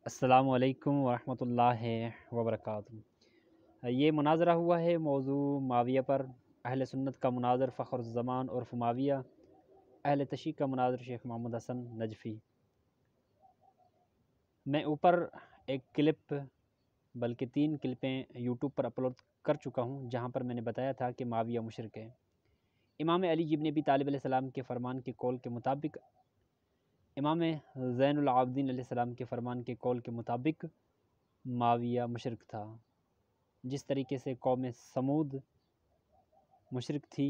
السلام علیکم ورحمۃ اللہ وبرکاتہ۔ یہ مناظرہ ہوا ہے موضوع معاویہ پر۔ اہل سنت کا مناظر فخر الزمان عرف معاویہ، اہل تشیع کا مناظر شیخ محمد حسن نجفی۔ میں اوپر ایک کلپ بلکہ 3 کلپیں یوٹیوب پر اپلوڈ کر چکا ہوں، جہاں پر میں نے بتایا تھا کہ معاویہ مشرک ہے۔ امام علی ابن ابی طالب علیہ السلام کے فرمان کے قول کے مطابق، امام زین العابدین علیہ السلام کے فرمان کے قول کے مطابق معاویہ مشرک تھا۔ جس طریقے سے قوم سمود مشرک تھی،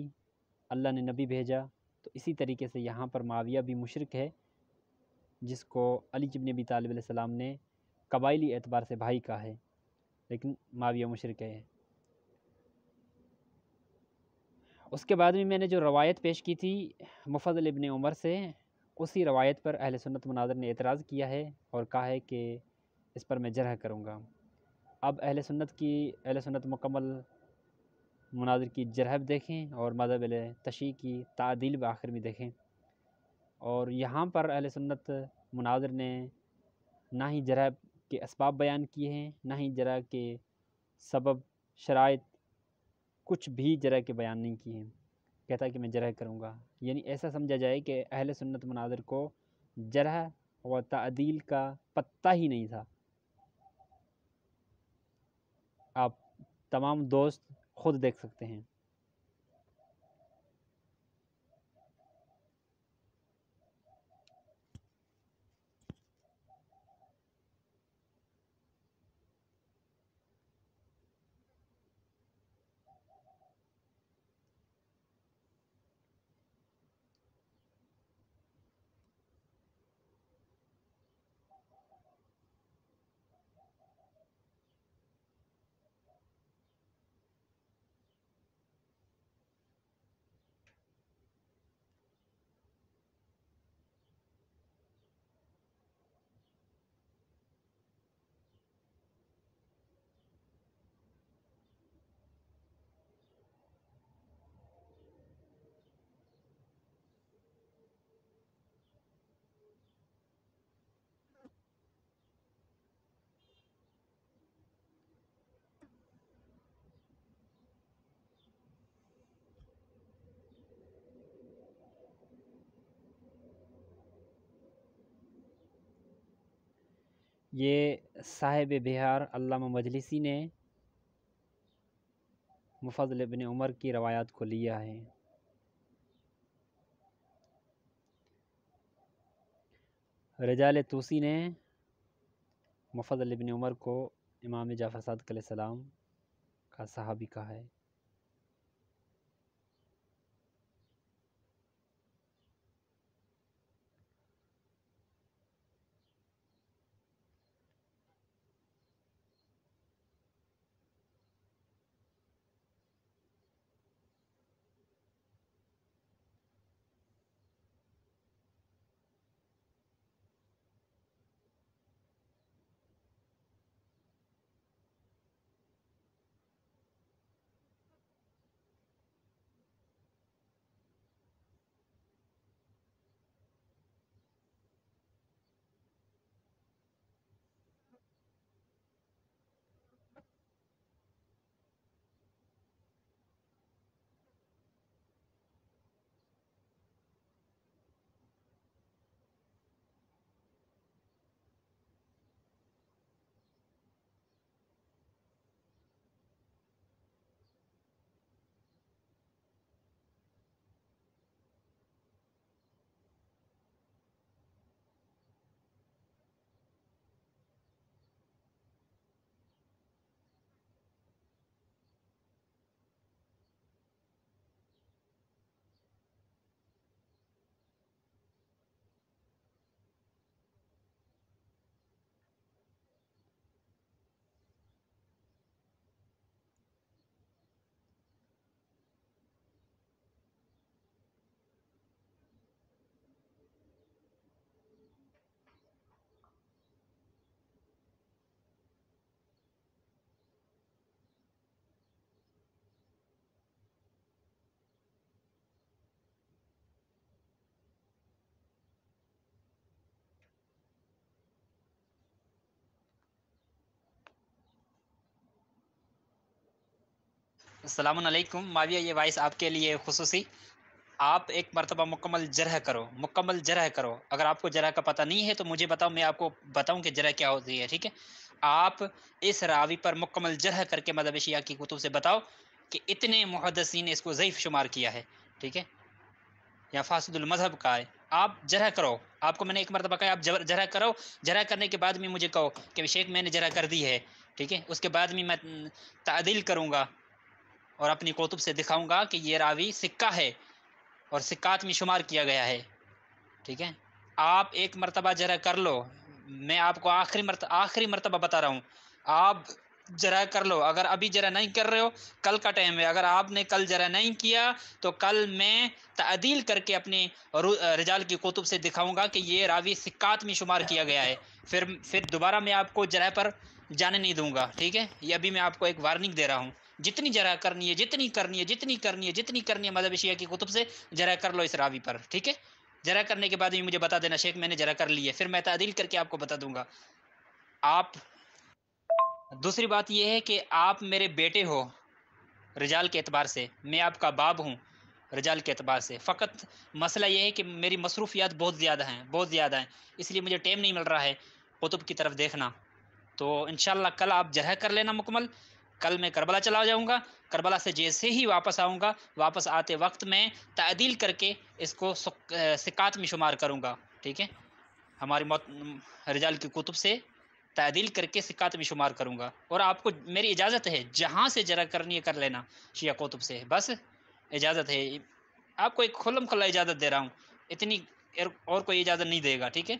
اللہ نے نبی بھیجا، تو اسی طریقے سے یہاں پر معاویہ بھی مشرک ہے، جس کو علی ابن ابی طالب علیہ السلام نے قبائلی اعتبار سے بھائی کہا ہے، لیکن معاویہ مشرک ہے۔ اس کے بعد میں نے جو روایت پیش کی تھی مفضل ابن عمر سے، اسی روایت پر اہل سنت مناظر نے اعتراض کیا ہے اور کہا ہے کہ اس پر میں جرح کروں گا۔ اب اہل سنت مکمل مناظر کی جرح دیکھیں اور مذہب تشیع کی تعدیل بآخر میں دیکھیں۔ اور یہاں پر اہل سنت مناظر نے نہ ہی جرح کے اسباب بیان کیے ہیں، نہ ہی جرح کے سبب، شرائط، کچھ بھی جرح کے بیان نہیں کیے ہیں۔ کہتا ہے کہ میں جرح کروں گا، یعنی ایسا سمجھا جائے کہ اہل سنت مناظر کو جرح و تعدیل کا پتہ ہی نہیں تھا۔ آپ تمام دوست خود دیکھ سکتے ہیں۔ یہ صاحب بہار علامہ مجلسی نے مفضل ابن عمر کی روایات کو لیا ہے۔ رجال توسی نے مفضل ابن عمر کو امام جعفر صادق علیہ السلام کا صحابی کہا ہے۔ السلام علیکم معاویہ، یہ وائس آپ کے لیے خصوصی. آپ ایک مرتبہ مکمل جرح کرو، مکمل جرح کرو. اگر آپ کو جرح کا پتہ نہیں ہے تو مجھے بتاؤ، میں آپ کو بتاؤں کہ جرح کیا ہوتی ہے. ٹھیک ہے، آپ اس راوی پر مکمل جرح کر کے مذہب شیعہ کی کتب سے بتاؤ کہ اتنے محدثین نے اس کو ضعیف شمار کیا ہے. ٹھیک ہے، یا فاسد المذہب کا ہے. آپ جرح کرو. آپ کو میں نے ایک مرتبہ کہا آپ جرح کرو. جرح کرنے کے بعد میں مجھے کہو کہ شیخ میں نے جرح کر دی ہے. ٹھیک ہے، اس کے بعد میں تعدیل کروں گا اور اپنی کتب سے دکھاؤں گا کہ یہ راوی سکہ ہے اور سکات میں شمار کیا گیا ہے. ٹھیک ہے، آپ ایک مرتبہ جرح کر لو. میں آپ کو آخری مرتبہ بتا رہا ہوں، آپ جرح کر لو. اگر ابھی جرح نہیں کر رہے ہو، کل کا ٹائم ہے. اگر آپ نے کل جرح نہیں کیا تو کل میں تعدیل کر کے اپنے رجال کی کتب سے دکھاؤں گا کہ یہ راوی سکات میں شمار کیا گیا ہے. پھر دوبارہ میں آپ کو جرح پر جانے نہیں دوں گا. ٹھیک ہے، یہ ابھی میں آپ کو ایک وارننگ دے رہا ہوں. جتنی جرح کرنی ہے، جتنی کرنی ہے، جتنی کرنی ہے، جتنی کرنی ہے مذہب شیعہ کی کتب سے جرح کر لو اس راوی پر. ٹھیک ہے، جرح کرنے کے بعد بھی مجھے بتا دینا شیخ میں نے جرح کر لی ہے، پھر میں تعدیل کر کے آپ کو بتا دوں گا. آپ دوسری بات یہ ہے کہ آپ میرے بیٹے ہو رجال کے اعتبار سے، میں آپ کا باپ ہوں رجال کے اعتبار سے. فقط مسئلہ یہ ہے کہ میری مصروفیات بہت زیادہ ہیں، بہت زیادہ ہیں، اس لیے مجھے ٹائم نہیں مل رہا ہے کتب کی طرف دیکھنا. تو انشاءاللہ کل آپ جرح کر لینا مکمل. کل میں کربلا چلا جاؤں گا. کربلا سے جیسے ہی واپس آؤں گا، واپس آتے وقت میں تعدیل کر کے اس کو سکات میں شمار کروں گا. ٹھیک ہے، ہماری رجال کی کتب سے تعدیل کر کے سکات میں شمار کروں گا. اور آپ کو میری اجازت ہے جہاں سے جرح کرنی ہے کر لینا شیعہ کتب سے، بس اجازت ہے. آپ کو ایک کھلم کھلا اجازت دے رہا ہوں، اتنی اور کوئی اجازت نہیں دے گا. ٹھیک ہے،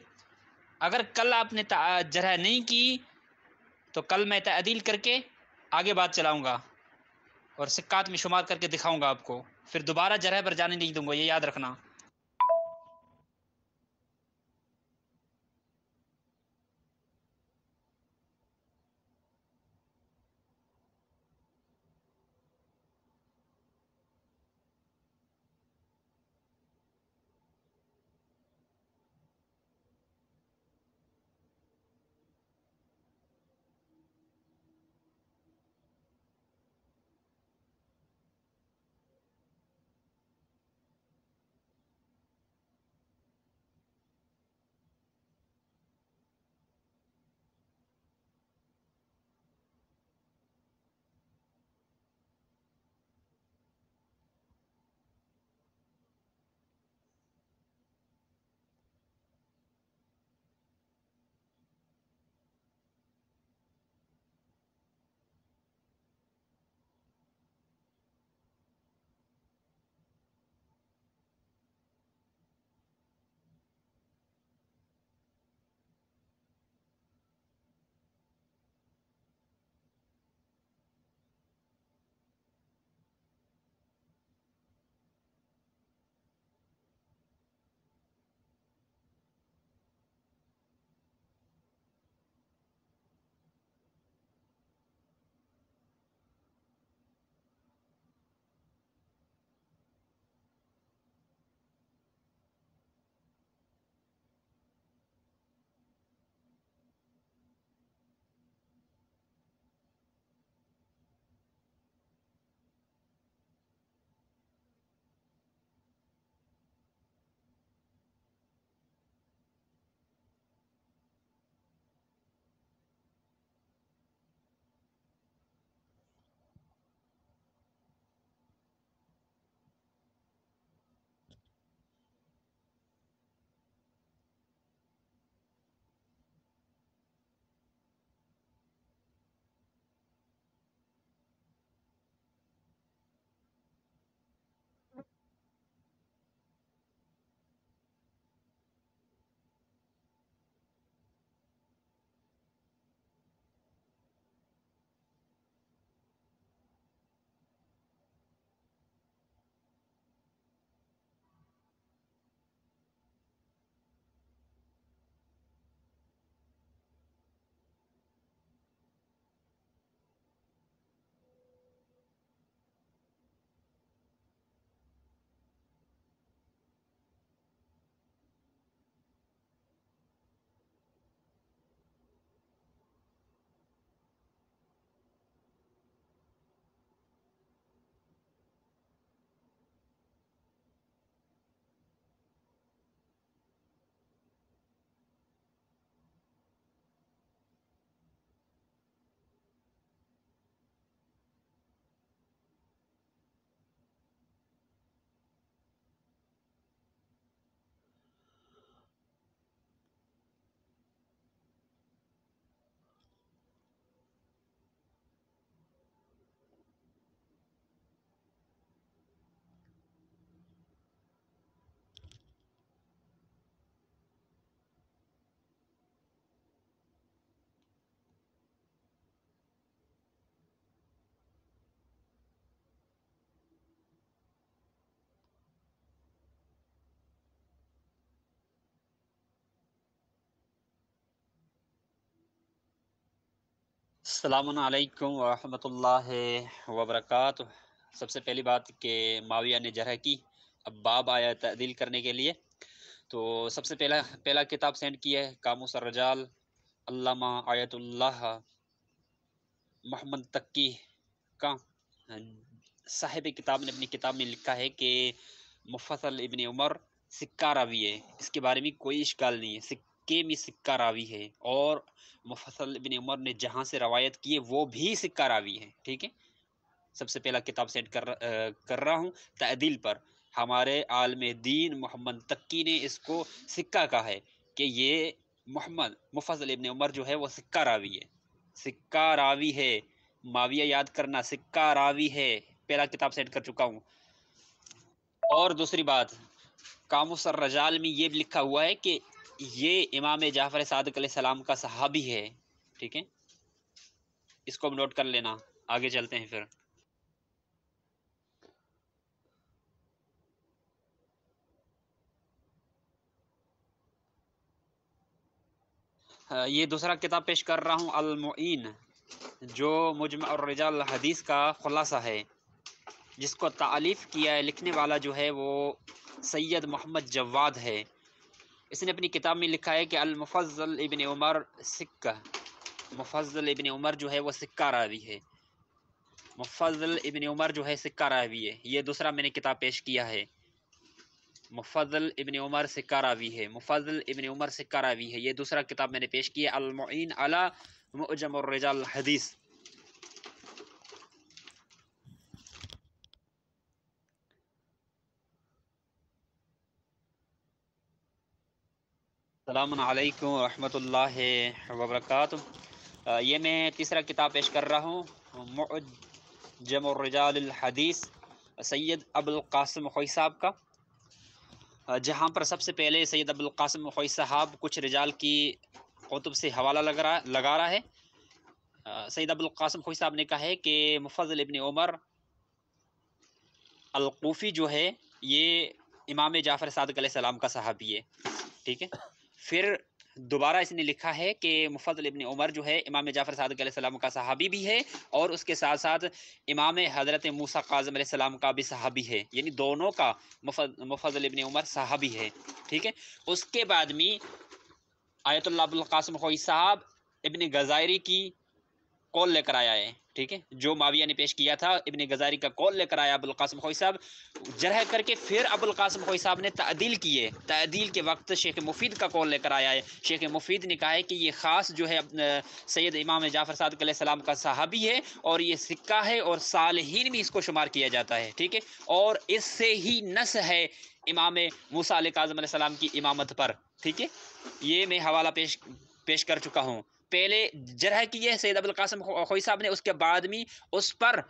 اگر کل آپ نے جرح نہیں کی تو کل میں تعدیل کر کے آگے بات چلاؤں گا اور سکات میں شمار کر کے دکھاؤں گا آپ کو. پھر دوبارہ جرح پر جانے نہیں دوں گا، یہ یاد رکھنا. السلام علیکم ورحمۃ اللہ وبرکاتہ۔ سب سے پہلی بات کہ معاویہ نے جرح کی، اب باب آیا تعدیل کرنے کے لیے، تو سب سے پہلا کتاب سینڈ کیا ہے قاموس الرجال علامہ آیت اللہ محمد تقی کا۔ صاحب کتاب نے اپنی کتاب میں لکھا ہے کہ مفصل ابن عمر سکہ راوی ہے، اس کے بارے میں کوئی اشکال نہیں ہے، سکے میں سکہ راوی ہے، اور مفصل ابن عمر نے جہاں سے روایت کی ہے وہ بھی سکہ راوی ہے، ٹھیک ہے۔ سب سے پہلا کتاب سینڈ کر رہا ہوں تعدیل پر۔ ہمارے عالم دین محمد تقی نے اس کو سکہ کہا ہے کہ یہ مفضل ابن عمر جو ہے وہ سکہ راوی ہے، سکہ راوی ہے، معاویہ یاد کرنا، سکہ راوی ہے، پہلا کتاب سینڈ کر چکا ہوں۔ اور دوسری بات، قاموس الرجال میں یہ بھی لکھا ہوا ہے کہ یہ امام جعفر صادق علیہ السلام کا صحابی ہے، ٹھیک ہے، اس کو نوٹ کر لینا۔ آگے چلتے ہیں پھر۔ یہ دوسرا کتاب پیش کر رہا ہوں المعین، جو مجمع الرجال حدیث کا خلاصہ ہے، جس کو تالیف کیا ہے، لکھنے والا جو ہے وہ سید محمد جواد ہے۔ اس نے اپنی کتاب میں لکھا ہے کہ المفضل ابن عمر سکہ، مفضل ابن عمر جو ہے وہ سکہ راوی ہے، مفضل ابن عمر جو ہے سکہ راوی ہے۔ یہ دوسرا میں نے کتاب پیش کیا ہے، مفضل ابن عمر سکہ راوی ہے، مفضل ابن عمر سکہ راوی ہے، یہ دوسرا کتاب میں نے پیش کیا، المعین علی معجم الرجال الحدیث۔ السلام علیکم ورحمۃ اللہ وبرکاتہ۔ یہ میں تیسرا کتاب پیش کر رہا ہوں، معجم الرجال الحدیث، سید ابو القاسم خوئی صاحب کا، جہاں پر سب سے پہلے سید ابو القاسم خوئی صاحب کچھ رجال کی کتب سے حوالہ لگا رہا ہے۔ سید ابو القاسم خوئی صاحب نے کہا ہے کہ مفضل ابن عمر القوفی جو ہے یہ امام جعفر صادق علیہ السلام کا صحابی ہے، ٹھیک ہے۔ پھر دوبارہ اس نے لکھا ہے کہ مفضل ابن عمر جو ہے امام جعفر صادق علیہ السلام کا صحابی بھی ہے، اور اس کے ساتھ ساتھ امام حضرت موسیٰ کاظم علیہ السلام کا بھی صحابی ہے، یعنی دونوں کا مفضل ابن عمر صحابی ہے، ٹھیک ہے۔ اس کے بعد میں آیت اللہ ابو القاسم خوئی صاحب ابن غزائری کی قول لے کر آیا ہے، ٹھیک ہے، جو معاویہ نے پیش کیا تھا، ابن غزائری کا قول لے کر آیا ابو القاسم خوئی صاحب، جرح کر کے پھر ابو القاسم خوئی صاحب نے تعدیل کی ہے۔ تعدیل کے وقت شیخ مفید کا قول لے کر آیا ہے، شیخ مفید نے کہا ہے کہ یہ خاص جو ہے سید امام جعفر صادق علیہ السلام کا صحابی ہے، اور یہ سکہ ہے، اور صالحین بھی اس کو شمار کیا جاتا ہے، ٹھیک ہے، اور اس سے ہی نس ہے امام موسیٰ علیہ کاظم علیہ السلام کی امامت پر، ٹھیک ہے۔ یہ میں حوالہ پیش کر چکا ہوں۔ پہلے جرح کی ہے سید ابو القاسم خوئی صاحب نے، اس کے بعد میں اس پر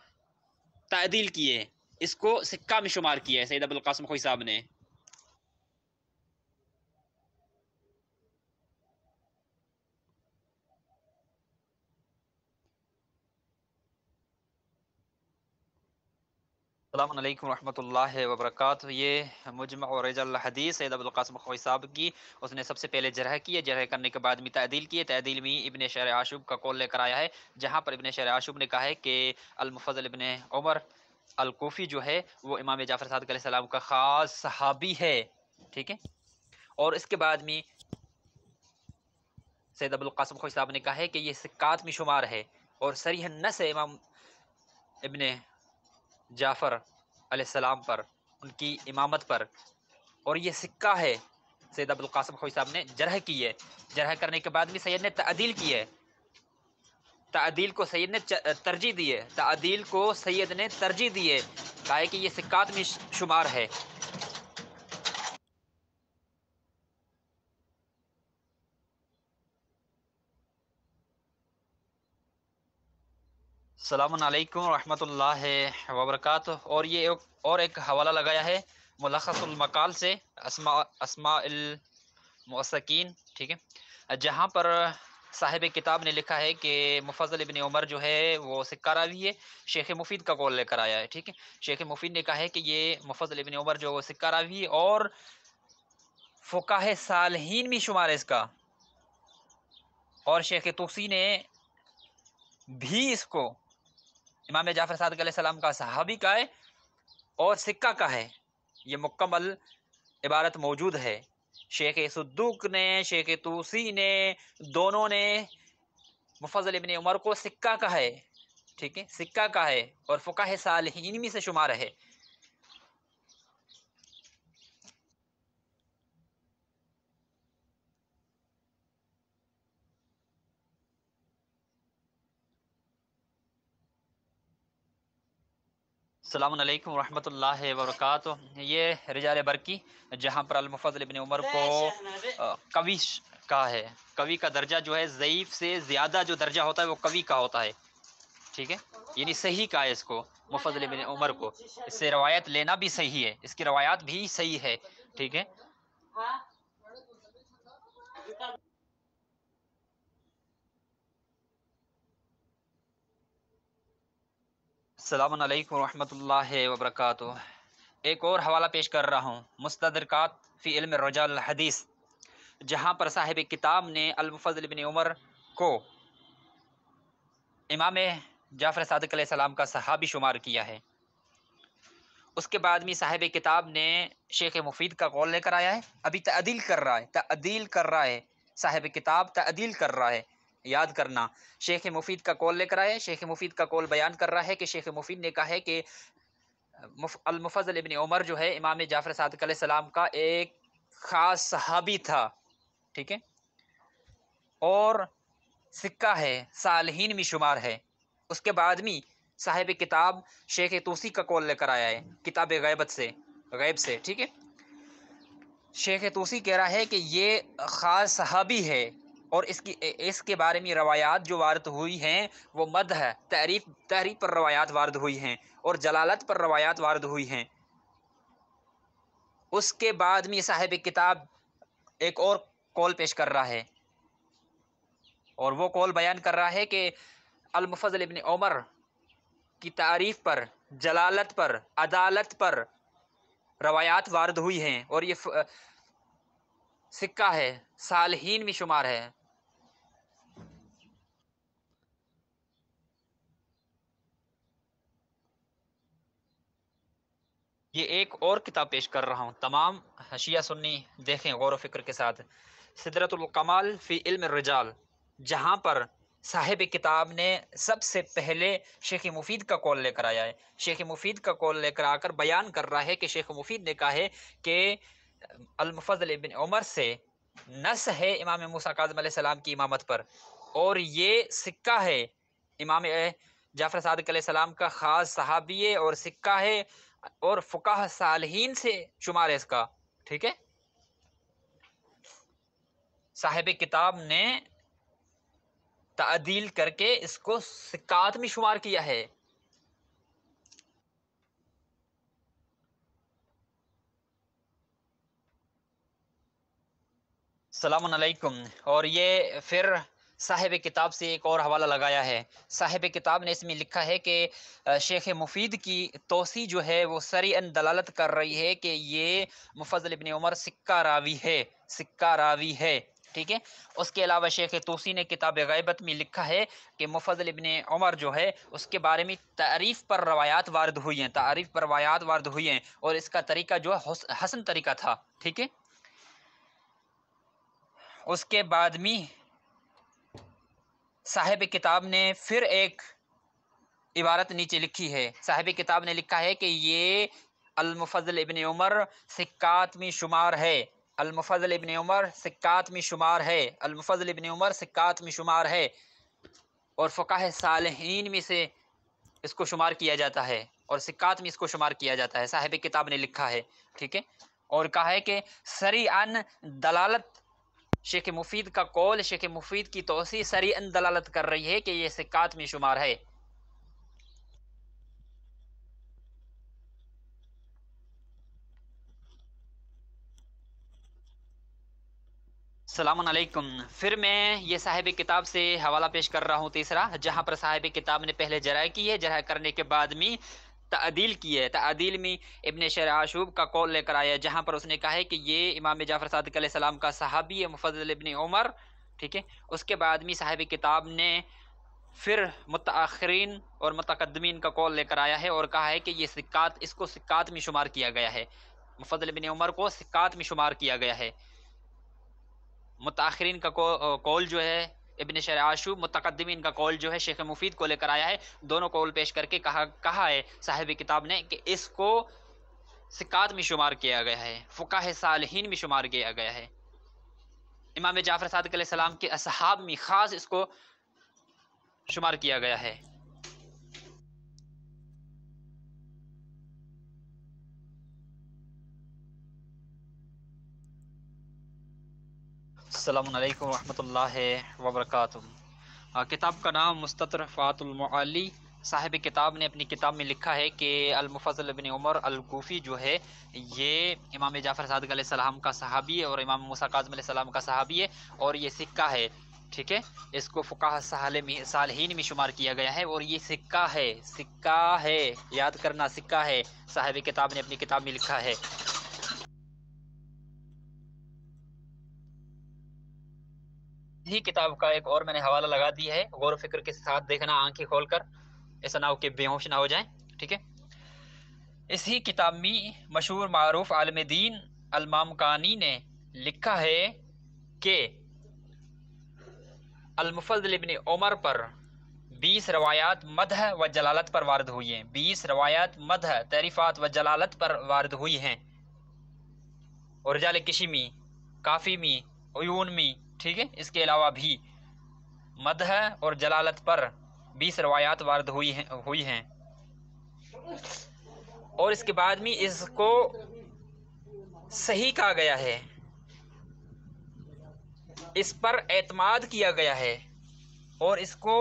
تعدیل کیے، اس کو سکہ میں شمار کیا ہے سید ابو القاسم خوئی صاحب نے۔ السلام علیکم ورحمۃ اللہ وبرکاتہ۔ یہ مجمع الرجال الحدیث سید ابو القاسم خوئی صاحب کی، اس نے سب سے پہلے جرح کی ہے، جرح کرنے کے بعد میں تعدیل کی ہے، تعدیل میں ابن شہر عاشوب کا قول لے کر آیا ہے، جہاں پر ابن شہر عاشوب نے کہا ہے کہ المفضل ابن عمر الکوفی جو ہے وہ امام جعفر صادق علیہ السلام کا خاص صحابی ہے، ٹھیک ہے۔ اور اس کے بعد میں سید ابو القاسم خوئی صاحب نے کہا ہے کہ یہ سکات میں شمار ہے، اور صریح نص ہے امام ابن جعفر علیہ السلام پر، ان کی امامت پر، اور یہ سکہ ہے۔ سید ابو القاسم خوئی صاحب نے جرح کی ہے، جرح کرنے کے بعد بھی سید نے تعدیل کی ہے، تعدیل کو سید نے ترجیح دی ہے، تعدیل کو سید نے ترجیح دی ہے، کہا ہے کہ یہ سکات میں شمار ہے۔ السلام علیکم ورحمۃ اللہ وبرکاتہ۔ اور یہ ایک حوالہ لگایا ہے ملخص المقال سے، اسماء المؤسقین، ٹھیک ہے، جہاں پر صاحب کتاب نے لکھا ہے کہ مفضل ابن عمر جو ہے وہ سکہ راوی ہے، شیخ مفید کا قول لے کر آیا ہے، ٹھیک ہے۔ شیخ مفید نے کہا ہے کہ یہ مفضل ابن عمر جو وہ سکہ راوی ہے، اور فقہ صالحین میں شمار ہے اس کا۔ اور شیخ توسی نے بھی اس کو امام جعفر صادق علیہ السلام کا صحابی کا ہے اور سکہ کا ہے، یہ مکمل عبارت موجود ہے۔ شیخ صدوق نے، شیخ توسی نے، دونوں نے مفضل ابن عمر کو سکہ کا ہے، ٹھیک ہے، سکہ کا ہے اور فقہ صالحین میں سے شمار ہے۔ السلام علیکم ورحمۃ اللہ وبرکاتہ۔ یہ رجال برقی جہاں پر المفضل ابن عمر کو قوی کا ہے، قوی کا درجہ جو ہے ضعیف سے زیادہ جو درجہ ہوتا ہے وہ قوی کا ہوتا ہے، ٹھیک ہے، یعنی صحیح کا ہے اس کو، مفضل ابن عمر کو، اس سے روایت لینا بھی صحیح ہے، اس کی روایات بھی صحیح ہے، ٹھیک ہے۔ السلام علیکم ورحمۃ اللہ وبرکاتہ۔ ایک اور حوالہ پیش کر رہا ہوں، مستدرکات فی علم رجال الحدیث، جہاں پر صاحب کتاب نے المفضل ابن عمر کو امام جعفر صادق علیہ السلام کا صحابی شمار کیا ہے۔ اس کے بعد میں صاحب کتاب نے شیخ مفید کا قول لے کر آیا ہے، ابھی تعدیل کر رہا ہے، تعدیل کر رہا ہے، صاحب کتاب تعدیل کر رہا ہے، یاد کرنا، شیخ مفید کا قول لے کر آیا ہے، شیخ مفید کا قول بیان کر رہا ہے کہ شیخ مفید نے کہا ہے کہ المفضل ابن عمر جو ہے امام جعفر صادق علیہ السلام کا ایک خاص صحابی تھا، ٹھیک ہے، اور سکہ ہے، صالحین میں شمار ہے۔ اس کے بعد میں صاحب کتاب شیخ توسی کا قول لے کر آیا ہے کتاب غیب سے، ٹھیک ہے، شیخ توسی کہہ رہا ہے کہ یہ خاص صحابی ہے اور اس کے بارے میں روایات جو وارد ہوئی ہیں وہ مدح ہے، تعریف پر روایات وارد ہوئی ہیں اور جلالت پر روایات وارد ہوئی ہیں۔ اس کے بعد میں صاحب کتاب ایک اور قول پیش کر رہا ہے اور وہ قول بیان کر رہا ہے کہ المفضل ابن عمر کی تعریف پر، جلالت پر، عدالت پر روایات وارد ہوئی ہیں اور یہ سکہ ہے، صالحین میں شمار ہے۔ یہ ایک اور کتاب پیش کر رہا ہوں، تمام شیعہ سنی دیکھیں غور و فکر کے ساتھ، سدرۃ الکمال فی علم الرجال، جہاں پر صاحب کتاب نے سب سے پہلے شیخ مفید کا قول لے کر آیا ہے، شیخ مفید کا قول لے کر آ کر بیان کر رہا ہے کہ شیخ مفید نے کہا ہے کہ المفضل ابن عمر سے نص ہے امام موسیٰ کاظم علیہ السلام کی امامت پر، اور یہ سکہ ہے، امام جعفر صادق علیہ السلام کا خاص صحابی ہے اور سکہ ہے اور فقہ صالحین سے شمار ہے اس کا، ٹھیک ہے۔ صاحب کتاب نے تعدیل کر کے اس کو سکات میں شمار کیا ہے۔ السلام علیکم۔ اور یہ پھر صاحب کتاب سے ایک اور حوالہ لگایا ہے، صاحب کتاب نے اس میں لکھا ہے کہ شیخ مفید کی توصیح جو ہے وہ سریعاً دلالت کر رہی ہے کہ یہ مفضل ابن عمر سکہ راوی ہے، ٹھیک ہے۔ اس کے علاوہ شیخ توسی نے کتاب غیبت میں لکھا ہے کہ مفضل ابن عمر جو ہے اس کے بارے میں تعریف پر روایات وارد ہوئی ہیں اور اس کا طریقہ جو ہے حسن طریقہ تھا، ٹھیک ہے۔ اس کے بعد میں صاحب کتاب نے پھر ایک عبارت نیچے لکھی ہے، صاحب کتاب نے لکھا ہے کہ یہ المفضل ابن عمر سکات میں شمار ہے، المفضل ابن عمر سکات میں شمار ہے، المفضل ابن عمر سکات میں شمار ہے، اور فقہ صالحین میں سے اس کو شمار کیا جاتا ہے اور سکات میں اس کو شمار کیا جاتا ہے، صاحب کتاب نے لکھا ہے، ٹھیک ہے، اور کہا ہے کہ سریعاً دلالت، شیخ مفید کا قول، شیخ مفید کی توصیح سریعاً دلالت کر رہی ہے کہ یہ سکات میں شمار ہے۔ السلام علیکم۔ پھر میں یہ صاحب کتاب سے حوالہ پیش کر رہا ہوں تیسرا، جہاں پر صاحب کتاب نے پہلے جرح کی ہے، جرح کرنے کے بعد میں تعدیل کی ہے، تعدیل میں ابن شرح عاشوب کا قول لے کر آیا ہے، جہاں پر اس نے کہا ہے کہ یہ امام جعفر صادق علیہ السلام کا صحابی ہے مفضل ابن عمر، ٹھیک ہے۔ اس کے بعد میں صاحب کتاب نے پھر متأخرین اور متقدمین کا قول لے کر آیا ہے اور کہا ہے کہ یہ سکات، اس کو سکات میں شمار کیا گیا ہے، مفضل ابن عمر کو سکات میں شمار کیا گیا ہے۔ متأخرین کا قول جو ہے ابن شرح آشوب، متقدمین کا قول جو ہے شیخ مفید کو لے کر آیا ہے۔ دونوں قول پیش کر کے کہا ہے صاحب کتاب نے کہ اس کو سکات میں شمار کیا گیا ہے، فقہ صالحین میں شمار کیا گیا ہے۔ امام جعفر صادق علیہ السلام کے اصحاب میں خاص اس کو شمار کیا گیا ہے۔ السلام علیکم ورحمۃ اللہ وبرکاتہ۔ کتاب کا نام مستطرفات المعالی۔ صاحب کتاب نے اپنی کتاب میں لکھا ہے کہ المفضل بن عمر الکوفی جو ہے یہ امام جعفر صادق علیہ السلام کا صحابی ہے اور امام موسیٰ کاظم علیہ السلام کا صحابی ہے اور یہ سکہ ہے، ٹھیک ہے، اس کو فقہ صالحین میں شمار کیا گیا ہے اور یہ سکہ ہے، سکہ ہے، یاد کرنا سکہ ہے، صاحب کتاب نے اپنی کتاب میں لکھا ہے۔ ہی کتاب کا ایک اور میں نے حوالہ لگا دیا ہے، غور و فکر کے ساتھ دیکھنا آنکھیں کھول کر، ایسا نہ ہو کہ بے ہوش نہ ہو جائیں، ٹھیک ہے۔ اسی کتاب میں مشہور معروف عالم دین المامکانی نے لکھا ہے کہ المفضل ابن عمر پر 20 روایات مدح و جلالت پر وارد ہوئی ہیں، 20 روایات مدح، تعریفات و جلالت پر وارد ہوئی ہیں، اور رجال کشمی، کافی میں، عیون میں، ٹھیک ہے، اس کے علاوہ بھی مدح اور جلالت پر 20 روایات وارد ہوئی ہیں، اور اس کے بعد میں اس کو صحیح کہا گیا ہے، اس پر اعتماد کیا گیا ہے اور اس کو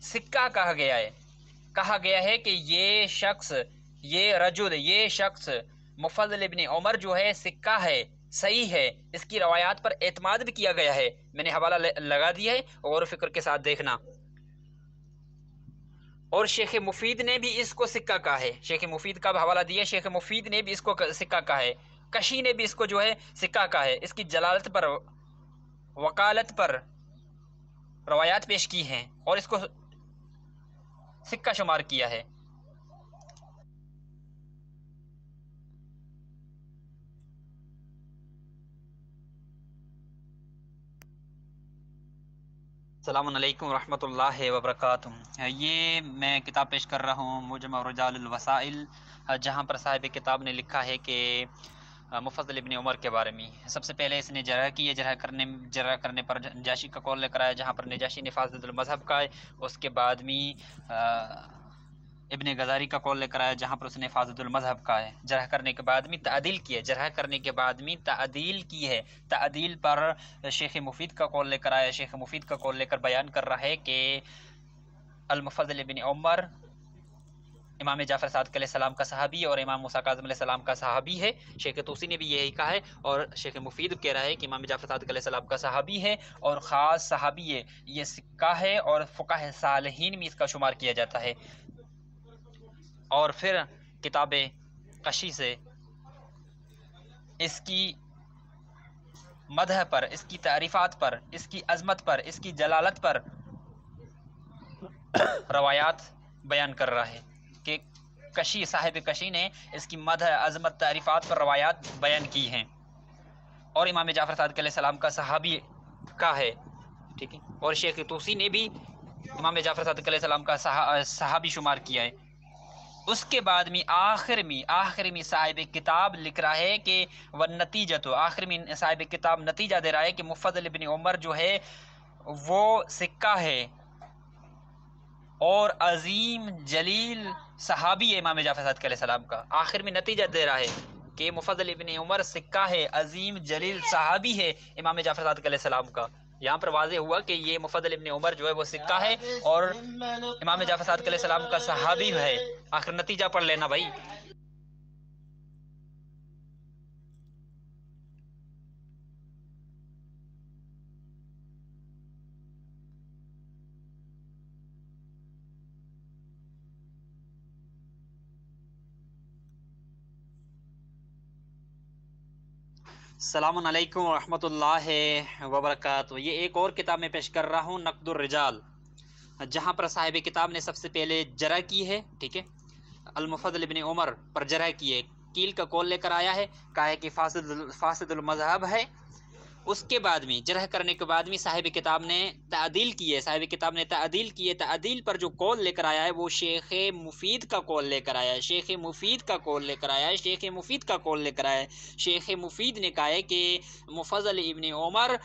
سکہ کہا گیا ہے کہ یہ شخص، یہ رجل، یہ شخص مفضل ابن عمر جو ہے سکہ ہے، صحیح ہے، اس کی روایات پر اعتماد بھی کیا گیا ہے۔ میں نے حوالہ لگا دیا ہے، غور و فکر کے ساتھ دیکھنا۔ اور شیخ مفید نے بھی اس کو سکہ کہا ہے، شیخ مفید کا حوالہ دیا، شیخ مفید نے بھی اس کو سکہ کہا ہے، کشی نے بھی اس کو جو ہے سکہ کہا ہے، اس کی جلالت پر، وکالت پر روایات پیش کی ہیں اور اس کو سکہ شمار کیا ہے۔ السلام علیکم ورحمۃ اللہ وبرکاتہ۔ یہ میں کتاب پیش کر رہا ہوں مجمع رجال الوسائل، جہاں پر صاحب کتاب نے لکھا ہے کہ مفضل ابن عمر کے بارے میں سب سے پہلے اس نے جرح کی ہے، جرح کرنے پر نجاشی کا قول لے کر آیا جہاں پر نجاشی نے فاسد المذہب کا ہے، اس کے بعد میں ابن غزاری کا قول لے کر آیا جہاں پر اس نے فاسد المذہب کا ہے، جرح کرنے کے بعد میں تعدیل کی ہے، جرح کرنے کے بعد میں تعدیل کی ہے، تعدیل پر شیخ مفید کا قول لے کر آیا، شیخ مفید کا قول لے کر بیان کر رہا ہے کہ المفضل ابن عمر امام جعفر صادق علیہ السلام کا صحابی اور امام موسیٰ کاظم علیہ السلام کا صحابی ہے۔ شیخ طوسی نے بھی یہی کہا ہے اور شیخ مفید کہہ رہا ہے کہ امام جعفر صادق علیہ السلام کا صحابی ہے اور خاص صحابی ہے، یہ سکہ ہے اور فقہ صالحین میں اس کا شمار کیا جاتا ہے۔ اور پھر کتاب قشی سے اس کی مدح پر، اس کی تعریفات پر، اس کی عظمت پر، اس کی جلالت پر روایات بیان کر رہا ہے کہ کشی، صاحب کشی نے اس کی مدح، عظمت، تعریفات پر روایات بیان کی ہیں اور امام جعفر صادق علیہ السلام کا صحابی کا ہے، ٹھیک ہے، اور شیخ طوسی نے بھی امام جعفر صادق علیہ السلام کا صحابی شمار کیا ہے۔ اس کے بعد میں آخر میں صاحب کتاب لکھ رہا ہے کہ والنتیجہ، تو آخر میں صاحب کتاب نتیجہ دے رہا ہے کہ مفضل ابن عمر جو ہے وہ سکہ ہے اور عظیم جلیل صحابی ہے امام جعفر صادق علیہ السلام کا۔ آخر میں نتیجہ دے رہا ہے کہ مفضل ابن عمر سکہ ہے، عظیم جلیل صحابی ہے امام جعفر صادق علیہ السلام کا۔ یہاں پر واضح ہوا کہ یہ مفضل ابن عمر جو ہے وہ سکہ ہے اور امام جعفر صادق علیہ السلام کا صحابی ہے۔ آخر نتیجہ پڑھ لینا بھائی۔ السلام علیکم ورحمۃ اللہ وبرکاتہ۔ یہ ایک اور کتاب میں پیش کر رہا ہوں، نقد الرجال۔ جہاں پر صاحب کتاب نے سب سے پہلے جرح کی ہے، ٹھیک ہے، المفضل ابن عمر پر جرح کی ہے، کیل کا قول لے کر آیا ہے، کہا ہے کہ فاسد المذہب ہے۔ اس کے بعد میں جرح کرنے کے بعد میں صاحب کتاب نے تعدیل کی ہے، صاحب کتاب نے تعدیل کی ہے، تعدیل پر جو قول لے کر آیا ہے وہ شیخ مفید کا قول لے کر آیا ہے، شیخ مفید کا قول لے کر آیا ہے، شیخ مفید کا قول لے کر آیا ہے۔ شیخ مفید نے کہا ہے کہ مفضل ابن عمر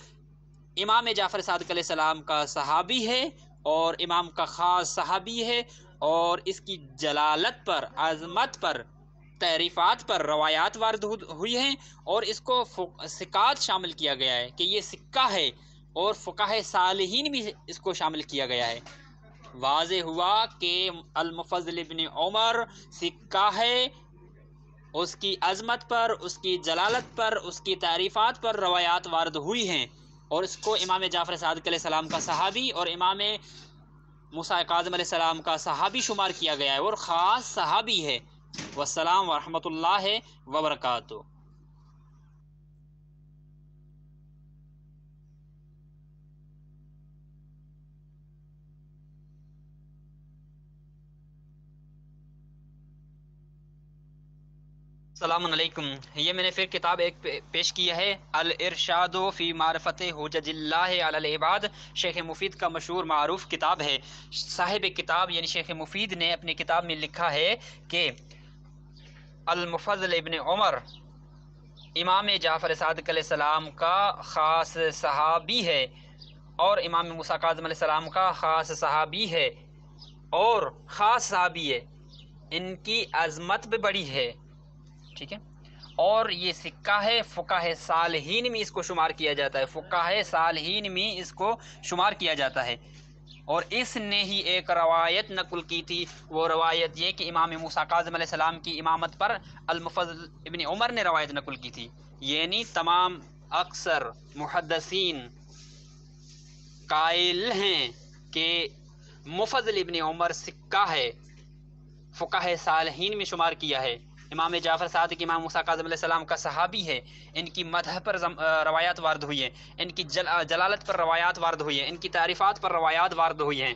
امام جعفر صادق علیہ السلام کا صحابی ہے اور امام کا خاص صحابی ہے، اور اس کی جلالت پر، عظمت پر، تعریفات پر روایات وارد ہوئی ہیں، اور اس کو ثقات شامل کیا گیا ہے کہ یہ سکہ ہے، اور فقہ صالحین بھی اس کو شامل کیا گیا ہے۔ واضح ہوا کہ المفضل ابن عمر سکہ ہے، اس کی عظمت پر، اس کی جلالت پر، اس کی تعریفات پر روایات وارد ہوئی ہیں، اور اس کو امام جعفر صادق علیہ السلام کا صحابی اور امام موسیٰ کاظم علیہ السلام کا صحابی شمار کیا گیا ہے، اور خاص صحابی ہے۔ والسلام ورحمۃ اللہ وبرکاتہ۔ السلام علیکم۔ یہ میں نے پھر کتاب ایک پیش کی ہے، الارشاد فی معرفت حجج اللہ علی العباد، شیخ مفید کا مشہور معروف کتاب ہے۔ صاحب کتاب یعنی شیخ مفید نے اپنی کتاب میں لکھا ہے کہ المفضل ابن عمر امام جعفر صادق علیہ السلام کا خاص صحابی ہے، اور امام موسیٰ کاظم علیہ السلام کا خاص صحابی ہے، اور خاص صحابی ہے، ان کی عظمت بھی بڑی ہے، ٹھیک ہے، اور یہ سکہ ہے، فقہ صالحین میں اس کو شمار کیا جاتا ہے، فقہ صالحین میں اس کو شمار کیا جاتا ہے۔ اور اس نے ہی ایک روایت نقل کی تھی، وہ روایت یہ کہ امام موسیٰ کاظم علیہ السلام کی امامت پر المفضل ابن عمر نے روایت نقل کی تھی، یعنی تمام اکثر محدثین قائل ہیں کہ مفضل ابن عمر سکہ ہے، فقہ صالحین میں شمار کیا ہے، امام جعفر صادق امام موسیٰ کاظم علیہ السلام کا صحابی ہے، ان کی مدح پر روایات وارد ہوئی ہیں، ان کی جلالت پر روایات وارد ہوئی ہیں، ان کی تعریفات پر روایات وارد ہوئی ہیں۔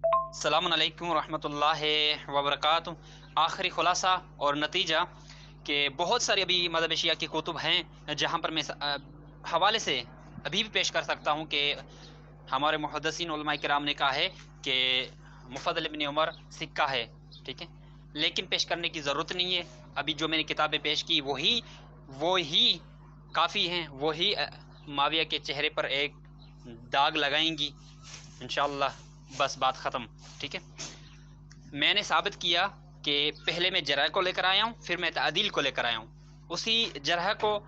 السلام علیکم ورحمۃ اللہ وبرکاتہ۔ آخری خلاصہ اور نتیجہ کہ بہت ساری ابھی مذہب شیعہ کی کتب ہیں جہاں پر میں حوالے سے ابھی بھی پیش کر سکتا ہوں کہ ہمارے محدثین علماء کرام نے کہا ہے کہ مفضل ابن عمر سکہ ہے، ٹھیک ہے، لیکن پیش کرنے کی ضرورت نہیں ہے، ابھی جو میں نے کتابیں پیش کی وہی کافی ہیں، وہی معاویہ کے چہرے پر ایک داغ لگائیں گی انشاءاللہ، بس بات ختم، ٹھیک ہے۔ میں نے ثابت کیا کہ پہلے میں جرح کو لے کر آیا ہوں، پھر میں تعدیل کو لے کر آیا ہوں، اسی جرح کو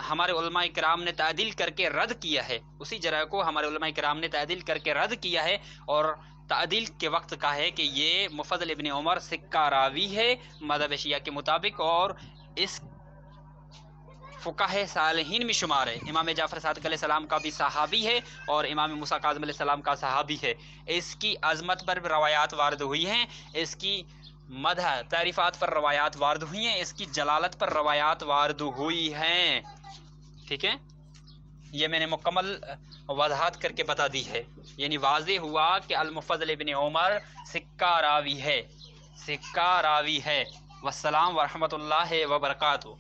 ہمارے علماء کرام نے تعدیل کر کے رد کیا ہے، اسی جرح کو ہمارے علماء کرام نے تعدیل کر کے رد کیا ہے، اور تعدیل کے وقت کہا ہے کہ یہ مفضل ابن عمر سکہ راوی ہے مذہب شیعہ کے مطابق، اور اس فقہ صالحین میں شمار ہے، امام جعفر صادق علیہ السلام کا بھی صحابی ہے اور امام موسیٰ کاظم علیہ السلام کا صحابی ہے، اس کی عظمت پر بھی روایات وارد ہوئی ہیں، اس کی مدح تعریفات پر روایات وارد ہوئی ہیں، اس کی جلالت پر روایات وارد ہوئی ہیں، ٹھیک ہے۔ یہ میں نے مکمل وضاحت کر کے بتا دی ہے، یعنی واضح ہوا کہ المفضل ابن عمر سکہ راوی ہے، سکہ راوی ہے۔ والسلام ورحمۃ اللہ وبرکاتہ۔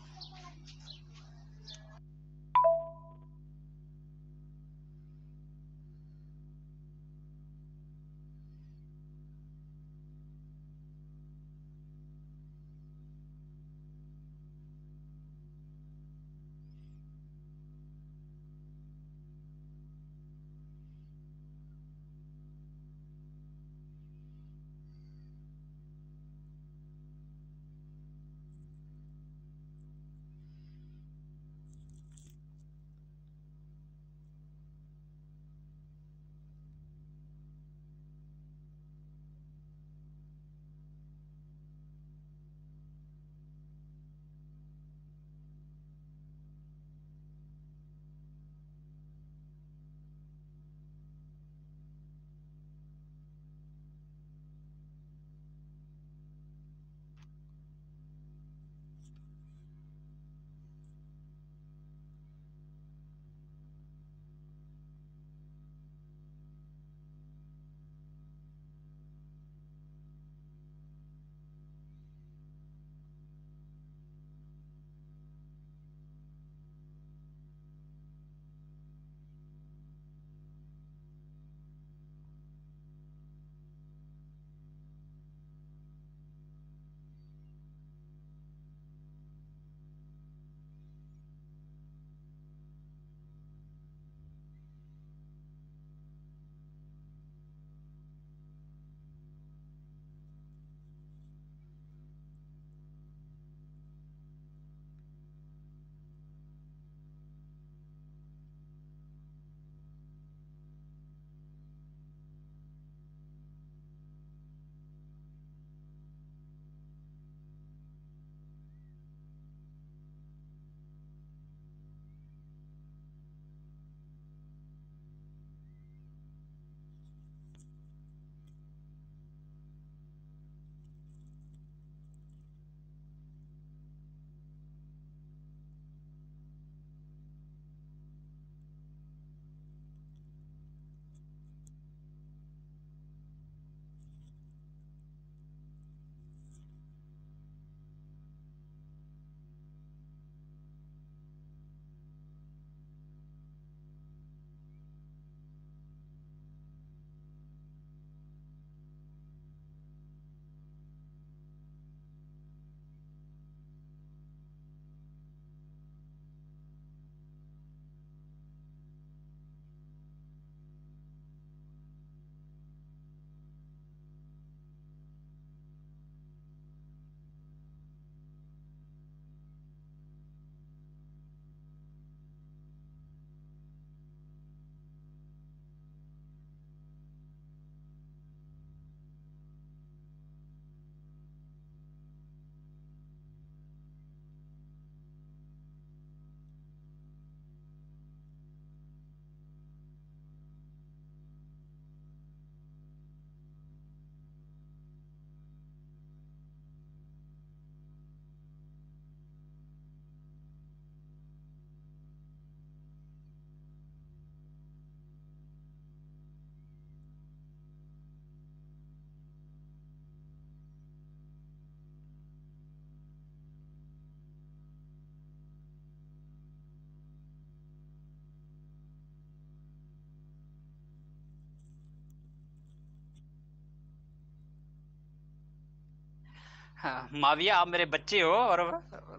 ہاں معاویہ آپ میرے بچے ہو اور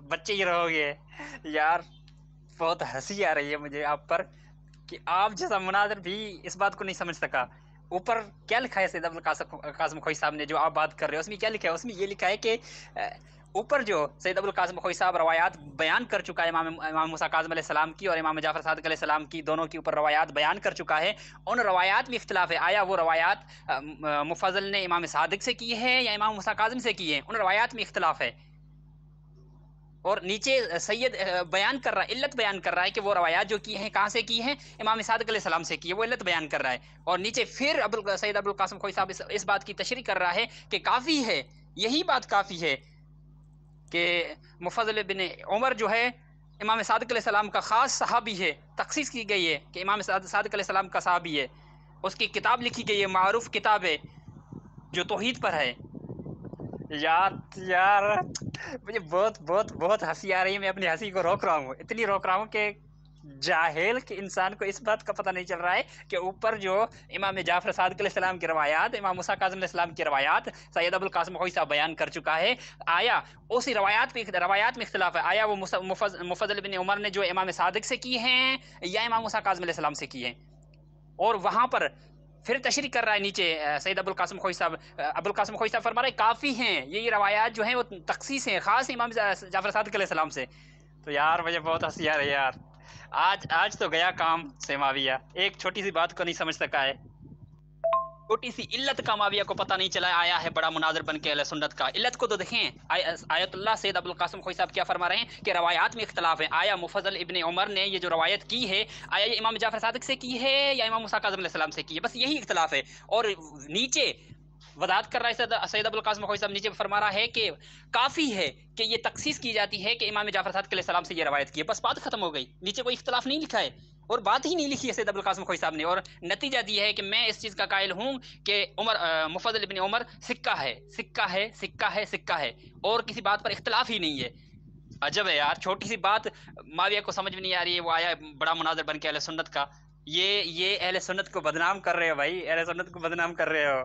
بچے ہی رہو گے یار. بہت ہنسی آ رہی ہے مجھے آپ پر کہ آپ جیسا مناظر بھی اس بات کو نہیں سمجھ سکا. اوپر کیا لکھا ہے سید ابوالقاسم کھوئی صاحب نے جو آپ بات کر رہے ہو، اس میں کیا لکھا ہے؟ اس میں یہ لکھا ہے کہ اوپر جو سید ابوالقاسم کھوئی صاحب روایات بیان کر چکا ہے امام موسیٰ کاظم علیہ السلام کی اور امام جعفر صادق علیہ السلام کی، دونوں کے اوپر روایات بیان کر چکا ہے. ان روایات میں اختلاف ہے، آیا وہ روایات مفضل نے امام صادق سے کی ہے یا امام موسیٰ کاظم سے کی ہے؟ ان روایات میں اختلاف ہے. اور نیچے سید بیان کر رہا ہے، علت بیان کر رہا ہے کہ وہ روایات جو کی ہیں کہاں سے کی ہیں؟ امام صادق علیہ السلام سے کی ہے، وہ علت بیان کر رہا ہے. اور نیچے پھر سید ابوالقاسم کھوئی صاحب اس بات کی تشریح کر رہا ہے کہ کافی ہے، یہی بات کافی ہے کہ مفضل بن عمر جو ہے امام صادق علیہ السلام کا خاص صحابی ہے، تخصیص کی گئی ہے کہ امام صادق علیہ السلام کا صحابی ہے. اس کی کتاب لکھی گئی ہے، معروف کتاب ہے جو توحید پر ہے. یار مجھے بہت بہت بہت ہنسی آ رہی ہے. میں اپنی ہنسی کو روک رہا ہوں، اتنی روک رہا ہوں کہ جاہل کہ انسان کو اس بات کا پتہ نہیں چل رہا ہے کہ اوپر جو امام جعفر صادق علیہ السلام کی روایات، امام موسیٰ کاظم علیہ السلام کی روایات سید ابوالقاسم کھوئی صاحب بیان کر چکا ہے، آیا اسی روایات میں اختلاف ہے؟ آیا وہ مفضل بن عمر نے جو امام صادق سے کی ہیں یا امام موسیٰ کاظم علیہ السلام سے کی ہیں؟ اور وہاں پر پھر تشریح کر رہا ہے نیچے سید ابوالقاسم کھوئی صاحب فرما رہے کافی ہیں، یہ روایات جو ہیں وہ تخصیص ہیں خاص امام جعفر صادق علیہ السلام سے. تو یار مجھے بہت ہنسی آ رہی ہے یار. آج تو گیا کام سے معاویہ، ایک چھوٹی سی بات کو نہیں سمجھ سکا ہے، چھوٹی سی علت کا معاویہ کو پتہ نہیں چلا، آیا ہے بڑا مناظر بن کے اہل سنت کا. علت کو تو دیکھیں، آیت اللہ سید ابوالقاسم کھوئی صاحب کیا فرما رہے ہیں کہ روایات میں اختلاف ہے. آیا مفضل ابن عمر نے یہ جو روایت کی ہے، آیا یہ امام جعفر صادق سے کی ہے یا امام موسیٰ کاظم علیہ السلام سے کی ہے؟ بس یہی اختلاف ہے. اور نیچے وضاحت کر رہا ہے سید ابوالقاسم کھوئی صاحب، نیچے فرما رہا ہے کہ کافی ہے کہ یہ تخصیص کی جاتی ہے کہ امام جعفر صادق علیہ السلام سے یہ روایت کی ہے. بس بات ختم ہو گئی، نیچے کوئی اختلاف نہیں لکھا ہے اور بات ہی نہیں لکھی ہے سید ابوالقاسم کھوئی صاحب نے. اور نتیجہ یہ ہے کہ میں اس چیز کا قائل ہوں کہ مفضل ابن عمر سکہ ہے اور کسی بات پر اختلاف ہی نہیں ہے. عجب ہے یار، چھوٹی سی بات معاویہ کو سمجھ میں نہیں آ رہی ہے، وہ آیا بڑا مناظر بن کے اہل سنت کا. یہ اہل سنت کو بدنام کر رہے ہو بھائی، اہل سنت کو بدنام کر رہے ہو.